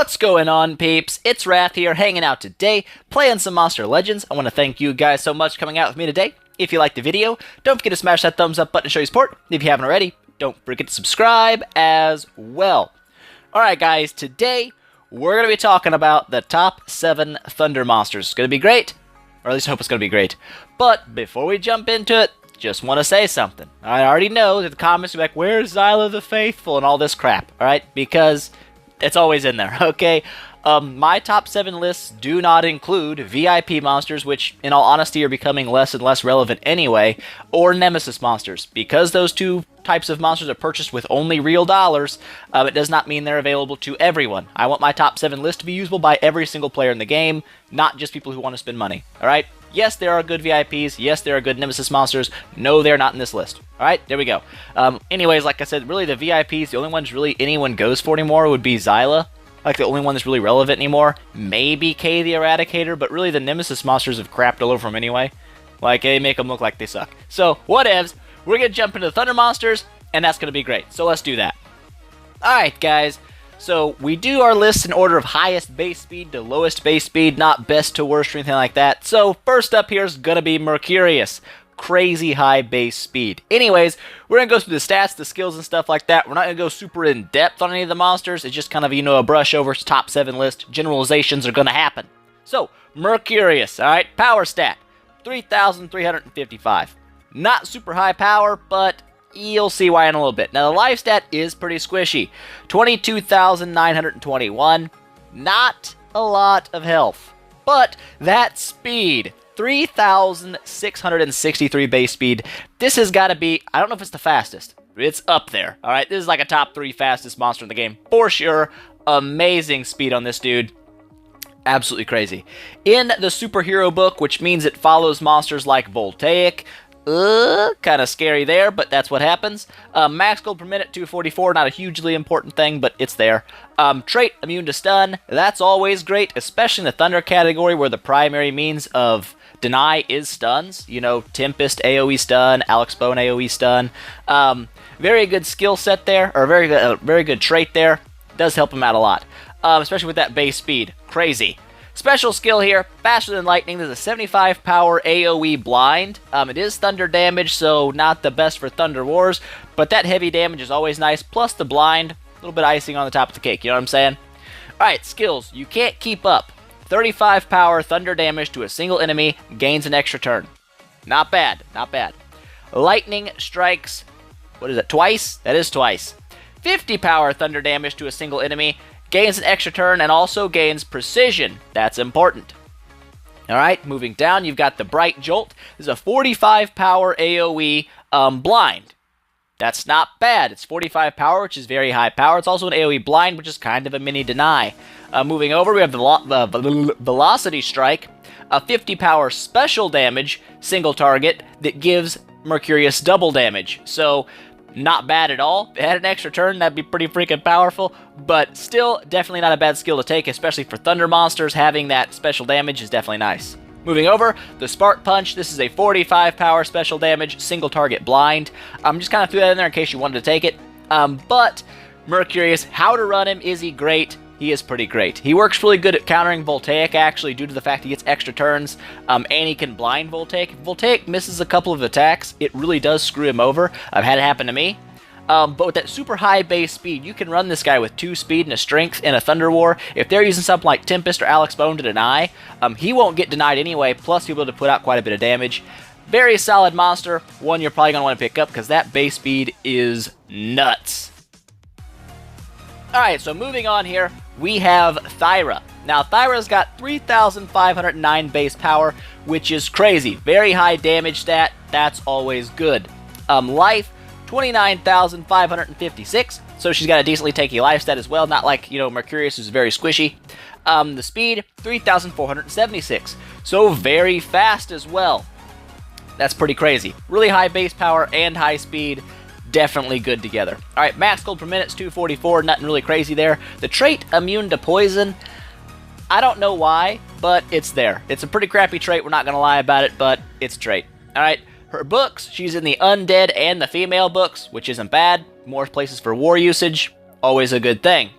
What's going on, peeps? It's Wrath here, hanging out today, playing some Monster Legends. I want to thank you guys so much for coming out with me today. If you liked the video, don't forget to smash that thumbs up button to show your support. If you haven't already, don't forget to subscribe as well. Alright guys, today we're going to be talking about the top 7 Thunder Monsters. It's going to be great, or at least I hope it's going to be great. But before we jump into it, just want to say something. I already know that the comments are like, where's Thyra the Faithful and all this crap, alright? Because it's always in there, okay? My top 7 lists do not include VIP monsters, which, in all honesty, are becoming less and less relevant anyway, or Nemesis monsters. Because those two types of monsters are purchased with only real dollars, it does not mean they're available to everyone. I want my top 7 list to be usable by every single player in the game, not just people who want to spend money, alright? Yes, there are good VIPs. Yes, there are good Nemesis monsters. No, they're not in this list. Alright, there we go. Anyways, like I said, really the VIPs, the only ones really anyone goes for anymore would be Thyra. Like, the only one that's really relevant anymore. Maybe K the Eradicator, but really the Nemesis monsters have crapped all over them anyway. Like, they make them look like they suck. So, whatevs. We're going to jump into the Thunder monsters, and that's going to be great. So, let's do that. Alright, guys. So, we do our lists in order of highest base speed to lowest base speed, not best to worst or anything like that. So, first up here is going to be Mercurius. Crazy high base speed. Anyways, we're going to go through the stats, the skills, and stuff like that. We're not going to go super in depth on any of the monsters. It's just kind of, you know, a brush over top 7 list. Generalizations are going to happen. So, Mercurius, alright, power stat, 3,355. Not super high power, but you'll see why in a little bit. Now, the life stat is pretty squishy. 22,921. Not a lot of health. But that speed, 3,663 base speed. This has got to be, I don't know if it's the fastest. It's up there. Alright, this is like a top 3 fastest monster in the game. For sure. Amazing speed on this dude. Absolutely crazy. In the superhero book, which means it follows monsters like VOLTAIK, kind of scary there, but that's what happens. Max gold per minute, 244, not a hugely important thing, but it's there. Trait, immune to stun, that's always great, especially in the Thunder category where the primary means of deny is stuns. You know, Tempest AoE stun, Alex Bone AoE stun. Very good skill set there, or very good trait there. Does help him out a lot, especially with that base speed. Crazy. Special skill here, faster than lightning. There's a 75 power AoE blind. It is thunder damage, so not the best for Thunder Wars, but that heavy damage is always nice. Plus the blind, a little bit icing on the top of the cake, you know what I'm saying? Alright, skills. You can't keep up. 35 power thunder damage to a single enemy, gains an extra turn. Not bad, not bad. Lightning strikes, what is it, twice? That is twice. 50 power thunder damage to a single enemy, gains an extra turn, and also gains precision. That's important. Alright, moving down, you've got the Bright Jolt. This is a 45 power AoE blind. That's not bad. It's 45 power, which is very high power. It's also an AoE blind, which is kind of a mini deny. Moving over, we have the Velocity Strike, a 50 power special damage, single target, that gives Mercurius double damage. So, not bad at all. If it had an extra turn, that'd be pretty freaking powerful, but still definitely not a bad skill to take, especially for Thunder monsters. Having that special damage is definitely nice. Moving over, the Spark Punch. This is a 45 power special damage, single target blind. Just kind of threw that in there in case you wanted to take it. But Mercurius, how to run him, is he great? He is pretty great. He works really good at countering VOLTAIK, actually, due to the fact he gets extra turns, and he can blind VOLTAIK. If VOLTAIK misses a couple of attacks, it really does screw him over. I've had it happen to me. But with that super high base speed, you can run this guy with 2 speed and a strength in a Thunder War. If they're using something like Tempest or Alex Bone to deny, he won't get denied anyway, plus he'll be able to put out quite a bit of damage. Very solid monster, one you're probably going to want to pick up because that base speed is nuts. Alright, so moving on here, we have Thyra. Now, Thyra's got 3,509 base power, which is crazy. Very high damage stat, that's always good. Life, 29,556, so she's got a decently tanky life stat as well, not like, you know, Mercurius, who's very squishy. The speed, 3,476, so very fast as well. That's pretty crazy. Really high base power and high speed. Definitely good together. Alright, max gold per minute is 244, nothing really crazy there. The trait, immune to poison, I don't know why, but it's there. It's a pretty crappy trait, we're not going to lie about it, but it's a trait. Alright, her books, she's in the undead and the female books, which isn't bad. More places for war usage, always a good thing.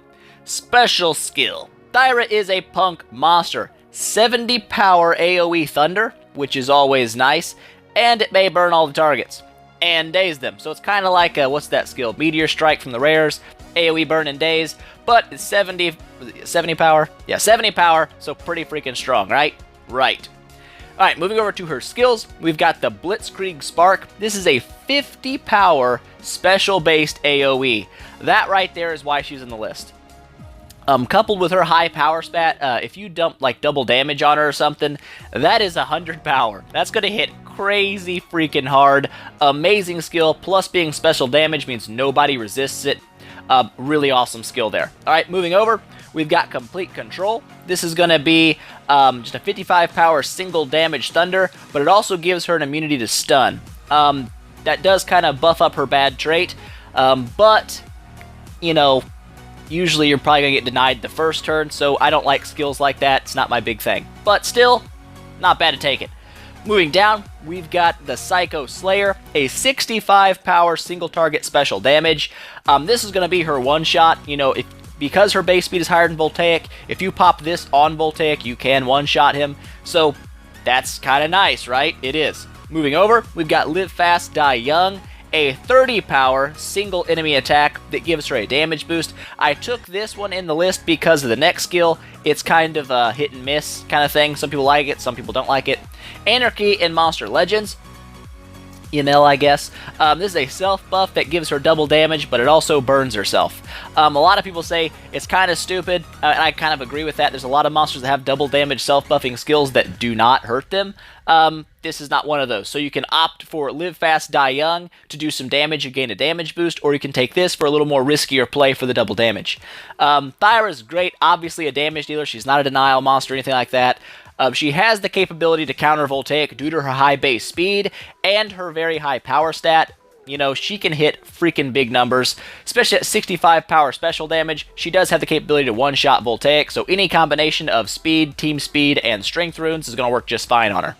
Special skill, Thyra is a punk monster. 70 power AoE Thunder, which is always nice, and it may burn all the targets and daze them. So it's kind of like, what's that skill? Meteor Strike from the rares, AoE burn and daze, but it's 70 power? Yeah, 70 power, so pretty freaking strong, right? Right. Alright, moving over to her skills, we've got the Blitzkrieg Spark. This is a 50 power special-based AoE. That right there is why she's in the list. Coupled with her high power stat, if you dump like double damage on her or something, that is 100 power. That's going to hit crazy freaking hard. Amazing skill, plus being special damage means nobody resists it. Really awesome skill there. Alright, moving over, we've got Complete Control. This is going to be just a 55 power single damage thunder, but it also gives her an immunity to stun. That does kind of buff up her bad trait, but, you know, usually you're probably going to get denied the first turn, so I don't like skills like that. It's not my big thing. But still, not bad to take it. Moving down, we've got the Psycho Slayer, a 65 power single target special damage. This is going to be her one-shot. You know, because her base speed is higher than Voltaic, if you pop this on Voltaic, you can one-shot him. So that's kind of nice, right? It is. Moving over, we've got Live Fast, Die Young, a 30 power single enemy attack that gives her a damage boost. I took this one in the list because of the next skill. It's kind of a hit and miss kind of thing. Some people like it, some people don't like it. Anarchy in Monster Legends. ML, I guess. This is a self buff that gives her double damage, but it also burns herself. A lot of people say it's kind of stupid, and I kind of agree with that. There's a lot of monsters that have double damage self-buffing skills that do not hurt them. This is not one of those. So you can opt for Live Fast, Die Young to do some damage and gain a damage boost, or you can take this for a little more riskier play for the double damage. Thyra is great, obviously a damage dealer. She's not a denial monster or anything like that. She has the capability to counter Voltaic due to her high base speed and her very high power stat. You know, she can hit freaking big numbers, especially at 65 power special damage. She does have the capability to one-shot Voltaic, so any combination of speed, team speed, and strength runes is going to work just fine on her.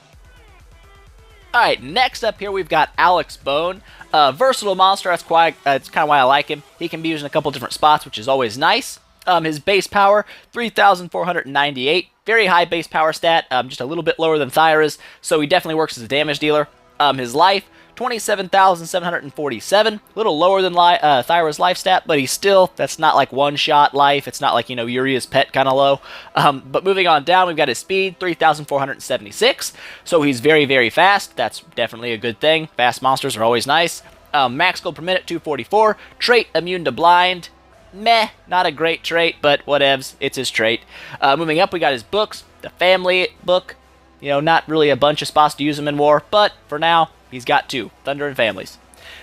Alright, next up here we've got Alex Bone. Versatile monster, that's kind of why I like him. He can be used in a couple different spots, which is always nice. His base power, 3,498. Very high base power stat, just a little bit lower than Thyra's, so he definitely works as a damage dealer. His life, 27,747. A little lower than Thyra's life stat, but he's still, that's not like one-shot life. It's not like, you know, Uria's pet kind of low. But moving on down, we've got his speed, 3,476. So he's very, very fast. That's definitely a good thing. Fast monsters are always nice. Max gold per minute, 244. Trait, immune to blind. Meh, not a great trait, but whatevs, it's his trait. Moving up, we got his books. The family book. You know, not really a bunch of spots to use him in war, but for now, he's got two, Thunder and Families.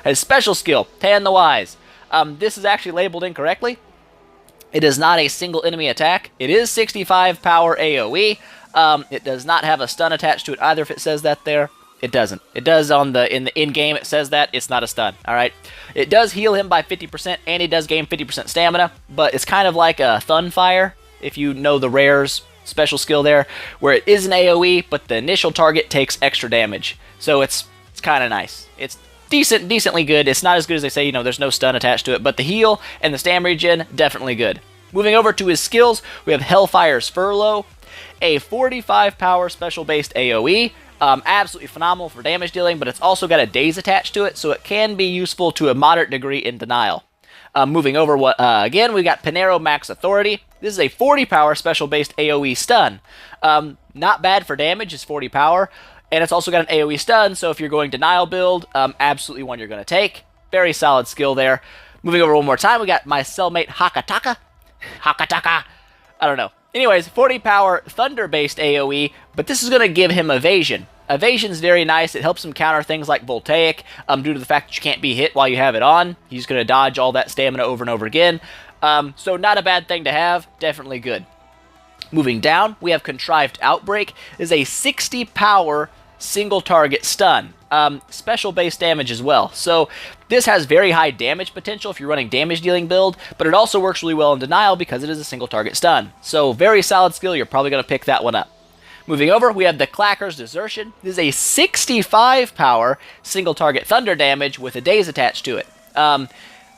His special skill, Tan the Wise. This is actually labeled incorrectly. It is not a single enemy attack. It is 65 power AoE. It does not have a stun attached to it either if it says that there. It doesn't. It does in the in-game, it says that. It's not a stun, alright? It does heal him by 50%, and he does gain 50% stamina, but it's kind of like a Thunfire, if you know the rares special skill there, where it is an AoE, but the initial target takes extra damage. So it's kind of nice. It's decently good. It's not as good as they say, you know, there's no stun attached to it, but the heal and the stam regen, definitely good. Moving over to his skills, we have Hellfire's Furlough, a 45 power special-based AoE. Absolutely phenomenal for damage dealing, but it's also got a daze attached to it, so it can be useful to a moderate degree in denial. Moving over, again, we got Panero Max Authority. This is a 40 power special-based AoE stun. Not bad for damage, it's 40 power, and it's also got an AoE stun, so if you're going denial build, absolutely one you're going to take. Very solid skill there. Moving over one more time, we got my cellmate Hakataka. Hakataka! I don't know. Anyways, 40 power thunder-based AoE, but this is going to give him evasion. Evasion's very nice. It helps him counter things like Voltaic, due to the fact that you can't be hit while you have it on. He's going to dodge all that stamina over and over again. So not a bad thing to have. Definitely good. Moving down, we have Contrived Outbreak. This is a 60 power single target stun. Special base damage as well. So this has very high damage potential if you're running damage dealing build, but it also works really well in denial because it is a single target stun. So very solid skill, you're probably going to pick that one up. Moving over, we have the Clacker's Desertion. This is a 65 power single target thunder damage with a daze attached to it.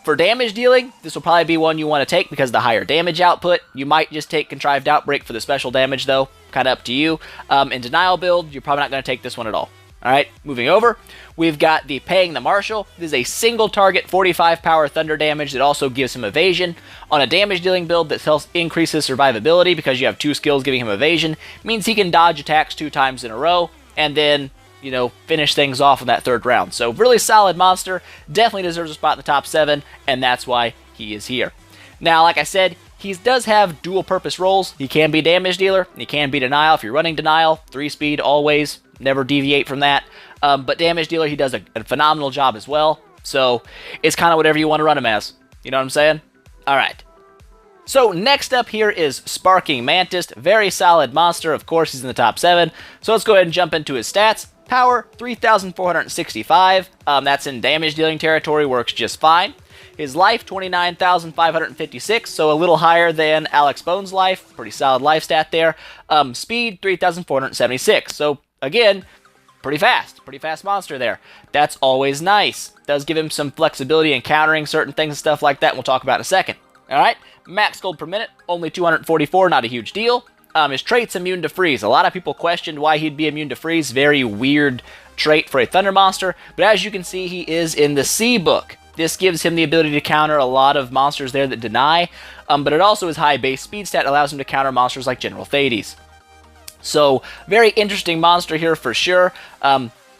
For damage dealing, this will probably be one you want to take because of the higher damage output. You might just take Contrived Outbreak for the special damage though, kind of up to you. In Denial build, you're probably not going to take this one at all. Alright, moving over, we've got the Paying the Marshal. This is a single target 45 power thunder damage that also gives him evasion. On a damage dealing build that increases survivability because you have 2 skills giving him evasion, means he can dodge attacks 2 times in a row, and then, you know, finish things off in that 3rd round. So really solid monster, definitely deserves a spot in the top 7, and that's why he is here. Now, like I said, he does have dual purpose roles. He can be damage dealer, he can be denial. If you're running denial, 3 speed always, never deviate from that. But damage dealer, he does a phenomenal job as well. So it's kind of whatever you want to run him as. You know what I'm saying? Alright. So next up here is Sparking Mantis. Very solid monster. Of course, he's in the top 7. So let's go ahead and jump into his stats. Power, 3,465. That's in damage dealing territory. Works just fine. His life, 29,556, so a little higher than Alex Bone's life. Pretty solid life stat there. Speed, 3,476. So, again, pretty fast monster there. That's always nice. Does give him some flexibility in countering certain things and stuff like that, and we'll talk about in a second. Alright, max gold per minute, only 244, not a huge deal. His trait's immune to freeze. A lot of people questioned why he'd be immune to freeze. Very weird trait for a thunder monster, but as you can see, he is in the C book. This gives him the ability to counter a lot of monsters there that deny, but it also is high base speed stat, allows him to counter monsters like General Thades. So, very interesting monster here for sure.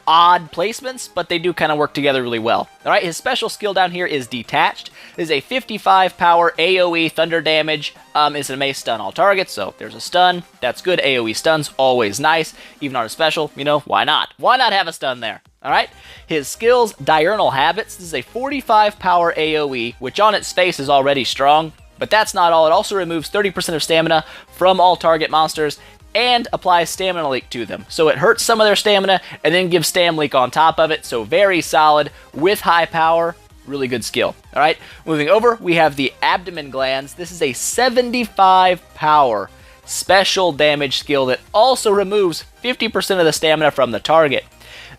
Odd placements, but they do kind of work together really well. Alright, his special skill down here is Detached. This is a 55 power AoE thunder damage. It's an amaze stun all targets, so there's a stun. That's good. AoE stuns, always nice. Even on a special, you know, why not? Why not have a stun there? Alright, his skills, Diurnal Habits. This is a 45 power AoE, which on its face is already strong, but that's not all. It also removes 30% of stamina from all target monsters and applies Stamina Leak to them. So it hurts some of their stamina and then gives Stam Leak on top of it, so very solid with high power. Really good skill. Alright, moving over, we have the Abdomen Glands. This is a 75 power special damage skill that also removes 50% of the stamina from the target.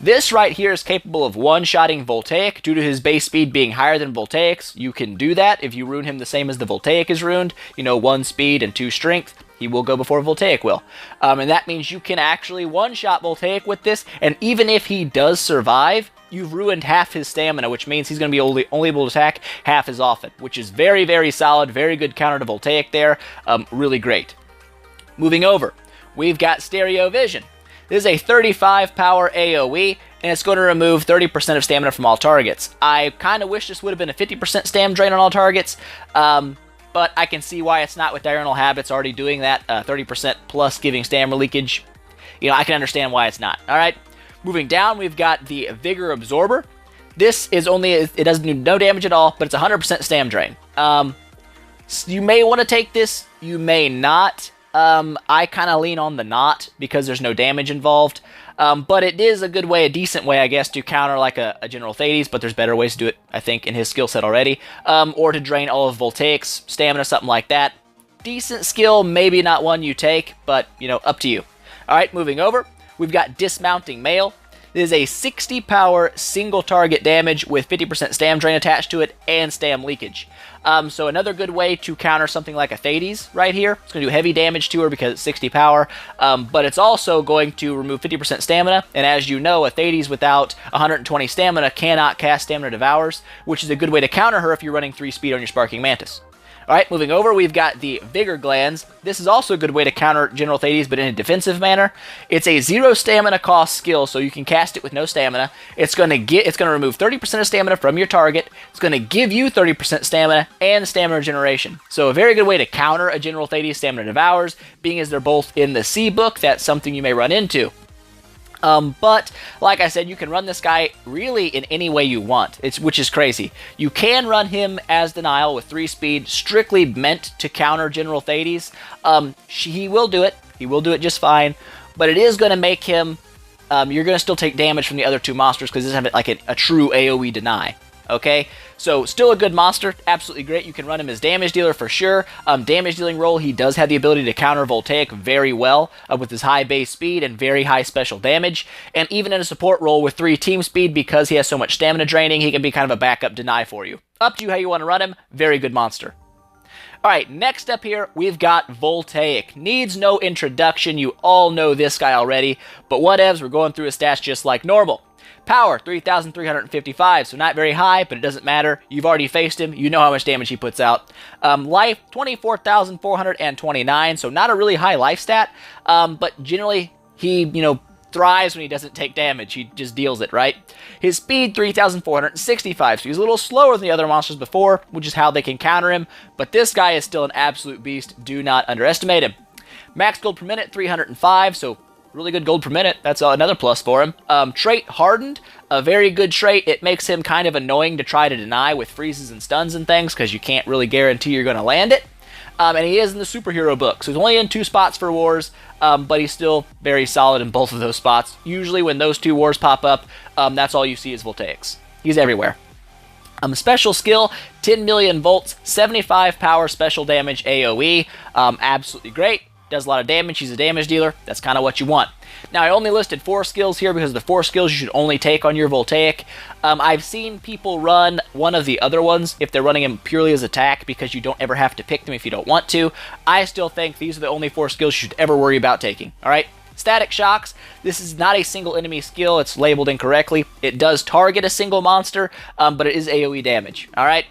This right here is capable of one-shotting Voltaic. Due to his base speed being higher than Voltaic's, you can do that if you rune him the same as the Voltaic is ruined. You know, 1 speed and 2 strength. He will go before Voltaic will. And that means you can actually one-shot Voltaic with this, and even if he does survive, you've ruined half his stamina, which means he's going to be only able to attack half as often, which is very, very solid, very good counter to Voltaic there. Really great. Moving over, we've got Stereo Vision. This is a 35 power AoE, and it's going to remove 30% of stamina from all targets. I kind of wish this would have been a 50% stam drain on all targets, but I can see why it's not with Diurnal Habits already doing that, 30% plus giving stamina leakage. You know, I can understand why it's not. Alright, moving down, we've got the Vigor Absorber. This is it doesn't do no damage at all, but it's 100% stam drain. You may want to take this, you may not. I kind of lean on the not because there's no damage involved. But it is a good way, a decent way, I guess, to counter like a General Thades, but there's better ways to do it, I think, in his skill set already. Or to drain all of Voltaic's stamina, something like that. Decent skill, maybe not one you take, but, you know, up to you. Alright, moving over, we've got Dismounting Mail. This is a 60 power single target damage with 50% stam drain attached to it and stam leakage. So another good way to counter something like a Thades right here. It's going to do heavy damage to her because it's 60 power, but it's also going to remove 50% stamina, and as you know, a Thades without 120 stamina cannot cast Stamina Devours, which is a good way to counter her if you're running 3 speed on your Sparking Mantis. Alright, moving over, we've got the Vigor Glands. This is also a good way to counter General Thades, but in a defensive manner. It's a 0 stamina cost skill, so you can cast it with no stamina. It's going to remove 30% of stamina from your target. It's going to give you 30% stamina and stamina regeneration. So a very good way to counter a General Thades Stamina Devours, being as they're both in the C book. That's something you may run into. But, like I said, you can run this guy really in any way you want, which is crazy. You can run him as Denial with 3 speed, strictly meant to counter General Thades. He will do it. He will do it just fine. But it is going to make him... you're going to still take damage from the other 2 monsters because it doesn't have like a true AoE deny. Okay, so still a good monster, absolutely great. You can run him as damage dealer for sure. Damage dealing role, he does have the ability to counter Voltaic very well with his high base speed and very high special damage. And even in a support role with 3 team speed, because he has so much stamina draining, he can be kind of a backup deny for you. Up to you how you want to run him, very good monster. Alright, next up here, we've got Voltaic. Needs no introduction, you all know this guy already, but whatevs, we're going through his stats just like normal. Power, 3,355, so not very high, but it doesn't matter. You've already faced him. You know how much damage he puts out. Life, 24,429, so not a really high life stat, but generally he, thrives when he doesn't take damage. He just deals it, right? His speed, 3,465, so he's a little slower than the other monsters before, which is how they can counter him, but this guy is still an absolute beast. Do not underestimate him. Max gold per minute, 305, so really good gold per minute. That's another plus for him. Trait Hardened, a very good trait. It makes him kind of annoying to try to deny with freezes and stuns and things because you can't really guarantee you're going to land it. And he is in the superhero book, so he's only in 2 spots for wars, but he's still very solid in both of those spots. Usually when those 2 wars pop up, that's all you see is Voltaics. He's everywhere. Special skill, 10 million volts, 75 power special damage AoE. Absolutely great. Does a lot of damage. He's a damage dealer. That's kind of what you want. Now, I only listed 4 skills here because the 4 skills you should only take on your Voltaic. I've seen people run one of the other ones if they're running him purely as attack because you don't ever have to pick them if you don't want to. I still think these are the only 4 skills you should ever worry about taking. Alright? Static Shocks. This is not a single enemy skill. It's labeled incorrectly. It does target a single monster, but it is AoE damage. Alright?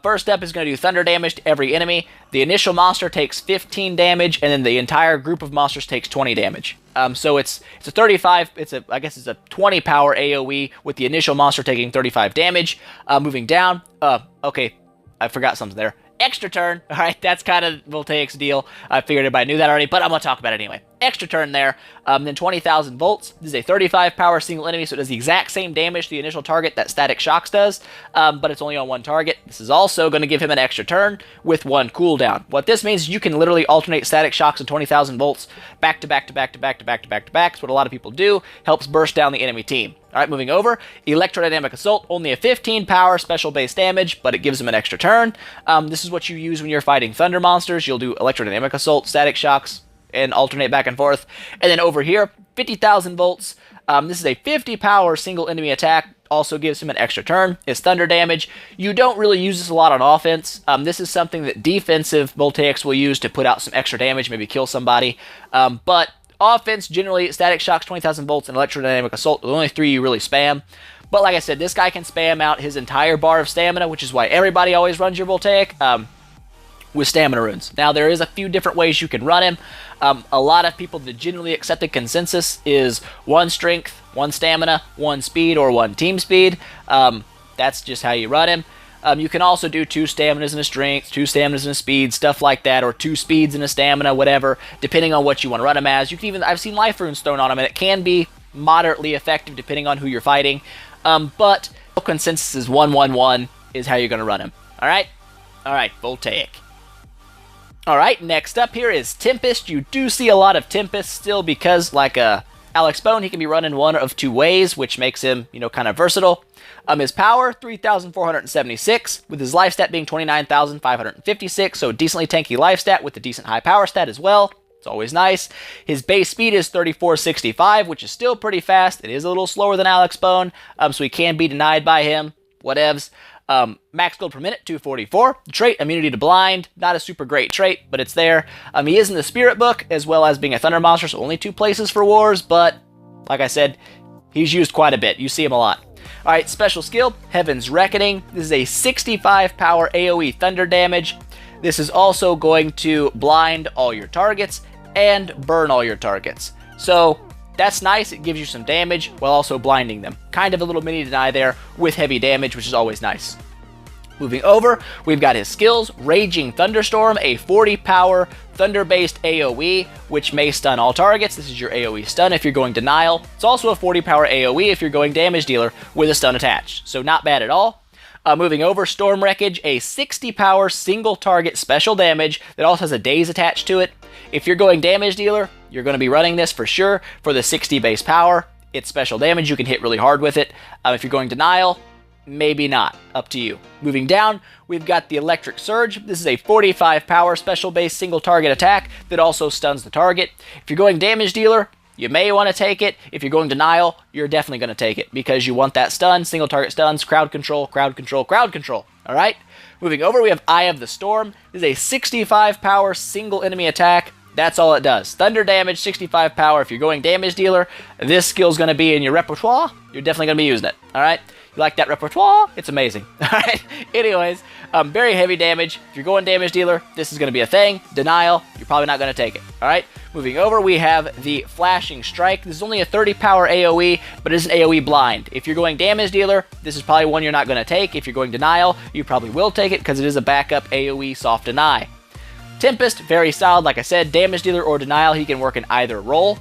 First up is going to do thunder damage to every enemy. The initial monster takes 15 damage, and then the entire group of monsters takes 20 damage. So it's a 35. I guess it's a 20 power AOE with the initial monster taking 35 damage. Moving down. Okay, I forgot something there. Extra turn. All right, that's kind of Voltaic's deal. I figured everybody knew that already, but I'm gonna talk about it anyway. Extra turn there. Then 20,000 volts. This is a 35 power single enemy, so it does the exact same damage to the initial target that Static Shocks does, but it's only on 1 target. This is also going to give him an extra turn with 1 cooldown. What this means is you can literally alternate Static Shocks and 20,000 volts back to back to back to back to back to back to back. That's what a lot of people do. Helps burst down the enemy team. Alright, moving over. Electrodynamic Assault, only a 15 power special base damage, but it gives him an extra turn. This is what you use when you're fighting Thunder monsters. You'll do Electrodynamic Assault, Static Shocks, and alternate back and forth. And then over here, 50,000 volts. This is a 50 power single enemy attack. Also gives him an extra turn. It's thunder damage. You don't really use this a lot on offense. This is something that defensive Voltaics will use to put out some extra damage, maybe kill somebody. But offense, generally, Static Shocks, 20,000 volts, and Electrodynamic Assault are the only 3 you really spam. But like I said, this guy can spam out his entire bar of stamina, which is why everybody always runs your Voltaic. With stamina runes. Now, there is a few different ways you can run him. A lot of people, the generally accepted consensus is 1 strength, 1 stamina, 1 speed, or 1 team speed. That's just how you run him. You can also do 2 staminas and a strength, 2 staminas and a speed, stuff like that, or 2 speeds and a stamina, whatever, depending on what you want to run him as. You can even, I've seen life runes thrown on him, and it can be moderately effective depending on who you're fighting. But consensus is 1-1-1 is how you're going to run him. Alright? Alright, Voltaic. Alright, next up here is Tempest. You do see a lot of Tempest still because, like Alex Bone, he can be running one of 2 ways, which makes him, kind of versatile. His power, 3,476, with his life stat being 29,556, so decently tanky life stat with a decent high power stat as well. It's always nice. His base speed is 3,465, which is still pretty fast. It is a little slower than Alex Bone, so he can be denied by him. Whatevs. Max gold per minute, 244. Trait, immunity to blind. Not a super great trait, but it's there. He is in the spirit book, as well as being a thunder monster, so only 2 places for wars, but like I said, he's used quite a bit. You see him a lot. Alright, special skill, Heaven's Reckoning. This is a 65 power AoE thunder damage. This is also going to blind all your targets and burn all your targets. So that's nice. It gives you some damage while also blinding them. Kind of a little mini deny there with heavy damage, which is always nice. Moving over, we've got his skills. Raging Thunderstorm, a 40 power thunder-based AoE, which may stun all targets. This is your AoE stun if you're going denial. It's also a 40 power AoE if you're going damage dealer with a stun attached. So not bad at all. Moving over, Storm Wreckage, a 60 power single target special damage that also has a daze attached to it. If you're going damage dealer, you're going to be running this for sure for the 60 base power. It's special damage. You can hit really hard with it. If you're going denial, maybe not. Up to you. Moving down, we've got the Electric Surge. This is a 45 power special-based single target attack that also stuns the target. If you're going damage dealer, you may want to take it. If you're going denial, you're definitely going to take it because you want that stun, single target stuns, crowd control, crowd control, crowd control. All right? Moving over, we have Eye of the Storm. This is a 65 power single enemy attack. That's all it does. Thunder damage, 65 power. If you're going damage dealer, this skill's going to be in your repertoire. You're definitely going to be using it. All right? You like that repertoire? It's amazing. All right? Anyways, very heavy damage. If you're going damage dealer, this is going to be a thing. Denial, you're probably not going to take it. All right? Moving over, we have the Flashing Strike. This is only a 30 power AoE, but it is an AoE blind. If you're going damage dealer, this is probably one you're not going to take. If you're going denial, you probably will take it because it is a backup AoE soft deny. Tempest, very solid. Like I said, damage dealer or denial, he can work in either role.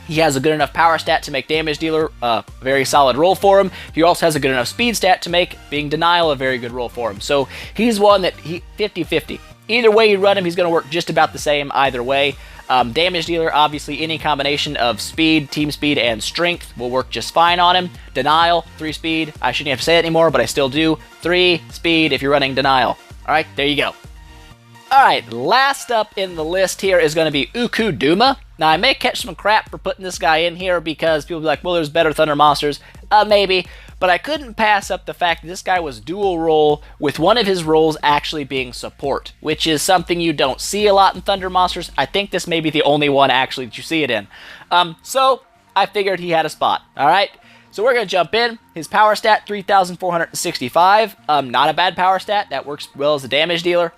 He has a good enough power stat to make damage dealer a very solid role for him. He also has a good enough speed stat to make being denial a very good role for him. So he's one that 50-50. Either way you run him, he's going to work just about the same either way. Damage dealer, obviously any combination of speed, team speed, and strength will work just fine on him. Denial, 3 speed. I shouldn't have to say it anymore, but I still do. 3 speed if you're running denial. Alright, there you go. Alright, last up in the list here is going to be Ukuduma. Now, I may catch some crap for putting this guy in here because people will be like, well, there's better Thunder monsters. Maybe. But I couldn't pass up the fact that this guy was dual role, with one of his roles actually being support, which is something you don't see a lot in Thunder monsters. I think this may be the only one actually that you see it in. So I figured he had a spot. Alright? So we're going to jump in. His power stat, 3,465. Not a bad power stat. That works well as a damage dealer.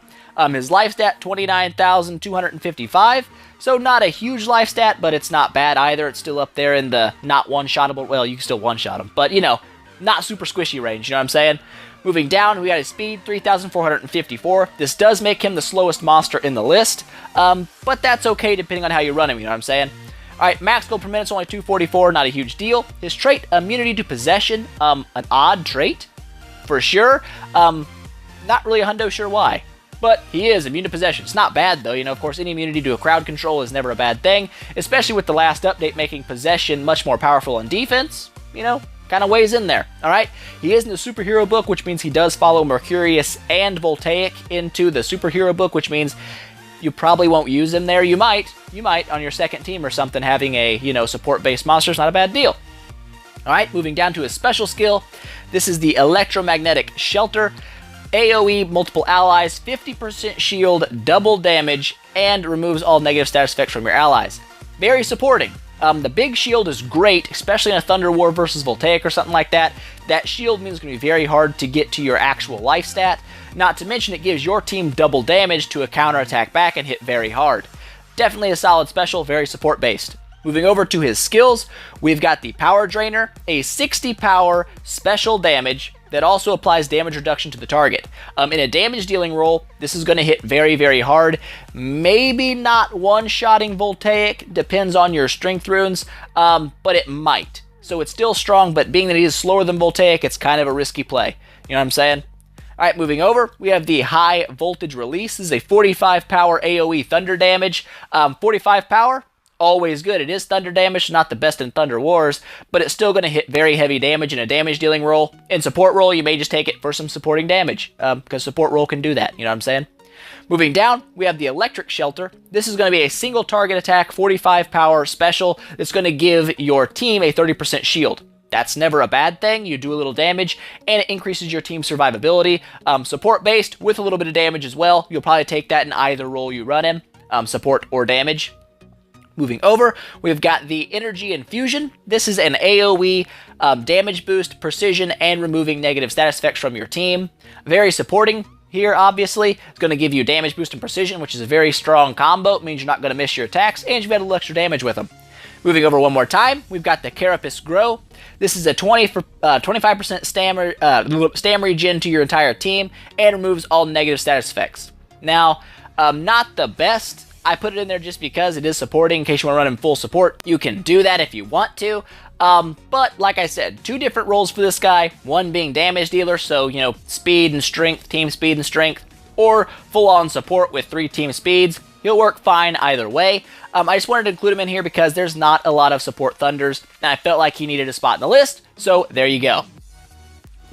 His life stat, 29,255. So not a huge life stat, but it's not bad either. It's still up there in the not one-shottable. Well, you can still one-shot him, but, you know, not super squishy range, you know what I'm saying? Moving down, we got his speed, 3,454. This does make him the slowest monster in the list, but that's okay depending on how you run him, you know what I'm saying? Alright, max gold per minute's only 244, not a huge deal. His trait, immunity to possession, an odd trait, for sure. Not really a hundo sure why. But he is immune to possession. It's not bad, though. You know, of course, any immunity to a crowd control is never a bad thing, especially with the last update making possession much more powerful on defense. You know, kind of weighs in there. All right? He is in the superhero book, which means he does follow Mercurius and Voltaic into the superhero book, which means you probably won't use him there. You might on your second team or something, having a, you know, support-based monster is not a bad deal. All right, moving down to his special skill. This is the Electromagnetic Shelter. AoE, multiple allies, 50% shield, double damage, and removes all negative status effects from your allies. Very supporting. The big shield is great, especially in a Thunder War versus Voltaic or something like that. That shield means it's going to be very hard to get to your actual life stat. Not to mention it gives your team double damage to a counterattack back and hit very hard. Definitely a solid special, very support-based. Moving over to his skills, we've got the Power Drainer, a 60 power special damage that also applies damage reduction to the target. In a damage dealing role, this is going to hit very, very hard. Maybe not one-shotting Voltaic, depends on your strength runes, but it might. So it's still strong, but being that he is slower than Voltaic, it's kind of a risky play. You know what I'm saying? Alright, moving over, we have the High Voltage Release. This is a 45 power AoE thunder damage. 45 power, always good. It is thunder damage, not the best in Thunder Wars, but it's still going to hit very heavy damage in a damage dealing role. In support role, you may just take it for some supporting damage, because support role can do that, you know what I'm saying? Moving down, we have the Electric Shelter. This is going to be a single target attack, 45 power special. It's going to give your team a 30% shield. That's never a bad thing. You do a little damage, and it increases your team's survivability. Support-based, with a little bit of damage as well. You'll probably take that in either role you run in, support or damage. Moving over, we've got the Energy Infusion. This is an AoE damage boost, precision, and removing negative status effects from your team. Very supporting here, obviously. It's going to give you damage boost and precision, which is a very strong combo. It means you're not going to miss your attacks, and you've got a little extra damage with them. Moving over one more time, we've got the Carapace Grow. This is a 25% stam regen to your entire team, and removes all negative status effects. Now, not the best. I put it in there just because it is supporting. In case you want to run in full support, you can do that if you want to. But like I said, 2 different roles for this guy. One being damage dealer, so, you know, speed and strength, team speed and strength, or full-on support with 3 team speeds. He'll work fine either way. I just wanted to include him in here because there's not a lot of support Thunders, and I felt like he needed a spot in the list, so there you go.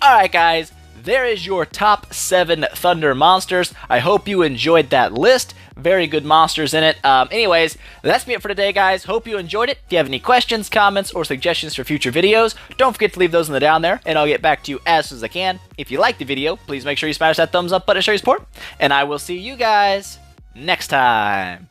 Alright guys, there is your top 7 Thunder monsters. I hope you enjoyed that list. Very good monsters in it. Anyways, that's it for today, guys. Hope you enjoyed it. If you have any questions, comments, or suggestions for future videos, don't forget to leave those in the down there, and I'll get back to you as soon as I can. If you liked the video, please make sure you smash that thumbs up button to show your support, and I will see you guys next time.